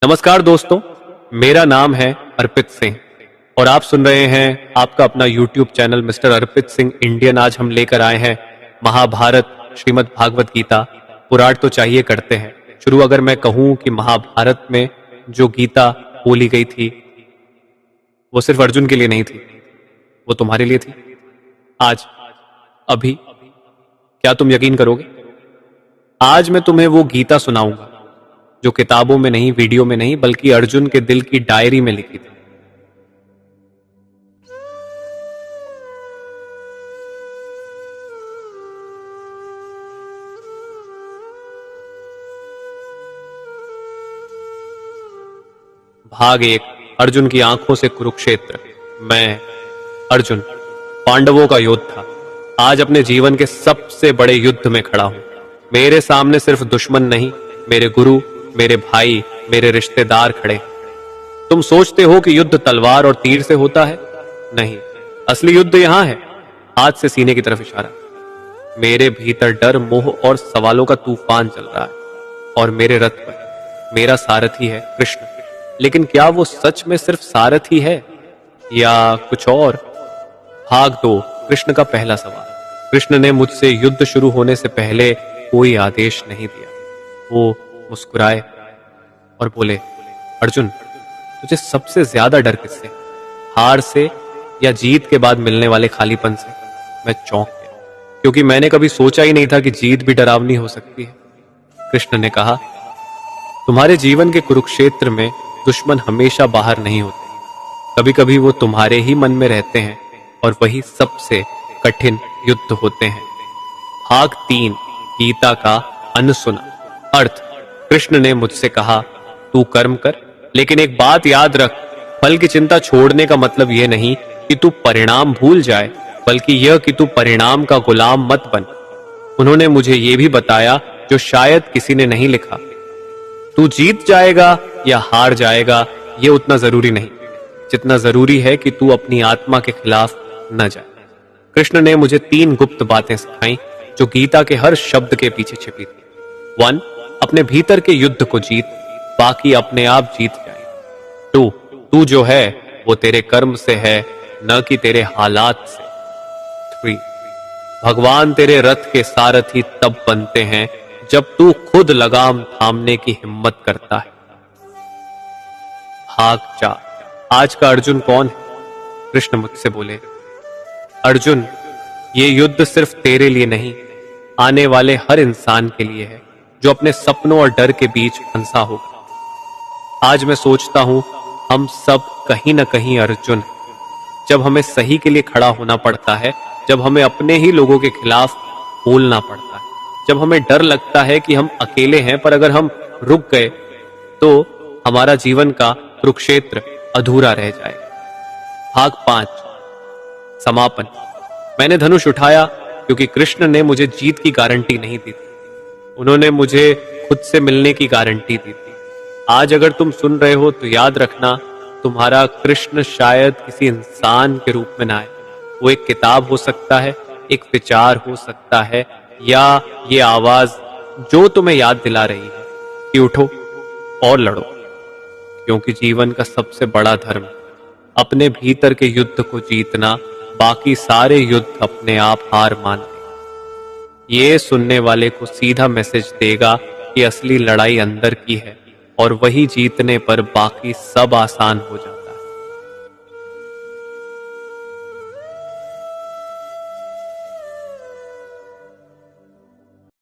नमस्कार दोस्तों, मेरा नाम है अर्पित सिंह और आप सुन रहे हैं आपका अपना YouTube चैनल मिस्टर अर्पित सिंह इंडियन। आज हम लेकर आए हैं महाभारत, श्रीमद् भागवत गीता। पुराण तो चाहिए करते हैं शुरू। अगर मैं कहूं कि महाभारत में जो गीता बोली गई थी वो सिर्फ अर्जुन के लिए नहीं थी, वो तुम्हारे लिए थी। आज अभी क्या तुम यकीन करोगे? आज मैं तुम्हें वो गीता सुनाऊंगा जो किताबों में नहीं, वीडियो में नहीं, बल्कि अर्जुन के दिल की डायरी में लिखी थी। भाग 1, अर्जुन की आंखों से कुरुक्षेत्र। मैं अर्जुन, पांडवों का योद्धा, आज अपने जीवन के सबसे बड़े युद्ध में खड़ा हूं। मेरे सामने सिर्फ दुश्मन नहीं, मेरे गुरु, मेरे भाई, मेरे रिश्तेदार खड़े। तुम सोचते हो कि युद्ध तलवार और तीर से होता है? नहीं, असली युद्ध यहां है। हाथ से सीने की तरफ इशारा। मेरे भीतर डर, मोह और सवालों का तूफान चल रहा है और मेरे रथ पर मेरा सारथी है कृष्ण। लेकिन क्या वो सच में सिर्फ सारथी है या कुछ और? भाग 2, कृष्ण का पहला सवाल। कृष्ण ने मुझसे युद्ध शुरू होने से पहले कोई आदेश नहीं दिया। वो मुस्कुराए और बोले, अर्जुन, तुझे सबसे ज्यादा डर किससे? हार से या जीत के बाद मिलने वाले खालीपन से? मैं चौंक गया, क्योंकि मैंने कभी सोचा ही नहीं था कि जीत भी डरावनी हो सकती है। कृष्ण ने कहा, तुम्हारे जीवन के कुरुक्षेत्र में दुश्मन हमेशा बाहर नहीं होते। कभी कभी वो तुम्हारे ही मन में रहते हैं और वही सबसे कठिन युद्ध होते हैं। भाग 3, गीता का अनसुना अर्थ। कृष्ण ने मुझसे कहा, तू कर्म कर, लेकिन एक बात याद रख, फल की चिंता छोड़ने का मतलब यह नहीं कि तू परिणाम भूल जाए, बल्कि यह कि तू परिणाम का गुलाम मत बन। उन्होंने मुझे यह भी बताया जो शायद किसी ने नहीं लिखा, तू जीत जाएगा या हार जाएगा यह उतना जरूरी नहीं जितना जरूरी है कि तू अपनी आत्मा के खिलाफ न जाए। कृष्ण ने मुझे 3 गुप्त बातें सिखाई जो गीता के हर शब्द के पीछे छिपी थी। 1, अपने भीतर के युद्ध को जीत, बाकी अपने आप जीत जाए। 2, तू जो है वो तेरे कर्म से है, न कि तेरे हालात से। 3, भगवान तेरे रथ के सारथी तब बनते हैं जब तू खुद लगाम थामने की हिम्मत करता है। भाग 4, आज का अर्जुन कौन है? कृष्ण मुझसे बोले, अर्जुन, ये युद्ध सिर्फ तेरे लिए नहीं, आने वाले हर इंसान के लिए है जो अपने सपनों और डर के बीच फंसा होगा। आज मैं सोचता हूं हम सब कहीं ना कहीं अर्जुन हैं। जब हमें सही के लिए खड़ा होना पड़ता है, जब हमें अपने ही लोगों के खिलाफ बोलना पड़ता है, जब हमें डर लगता है कि हम अकेले हैं, पर अगर हम रुक गए तो हमारा जीवन का कुरुक्षेत्र अधूरा रह जाएगा। भाग 5, समापन। मैंने धनुष उठाया क्योंकि कृष्ण ने मुझे जीत की गारंटी नहीं दी थी, उन्होंने मुझे खुद से मिलने की गारंटी दी थी। आज अगर तुम सुन रहे हो तो याद रखना, तुम्हारा कृष्ण शायद किसी इंसान के रूप में ना आए। वो एक किताब हो सकता है, एक विचार हो सकता है, या ये आवाज जो तुम्हें याद दिला रही है कि उठो और लड़ो। क्योंकि जीवन का सबसे बड़ा धर्म अपने भीतर के युद्ध को जीतना, बाकी सारे युद्ध अपने आप हार मान लें। ये सुनने वाले को सीधा मैसेज देगा कि असली लड़ाई अंदर की है और वही जीतने पर बाकी सब आसान हो जाए।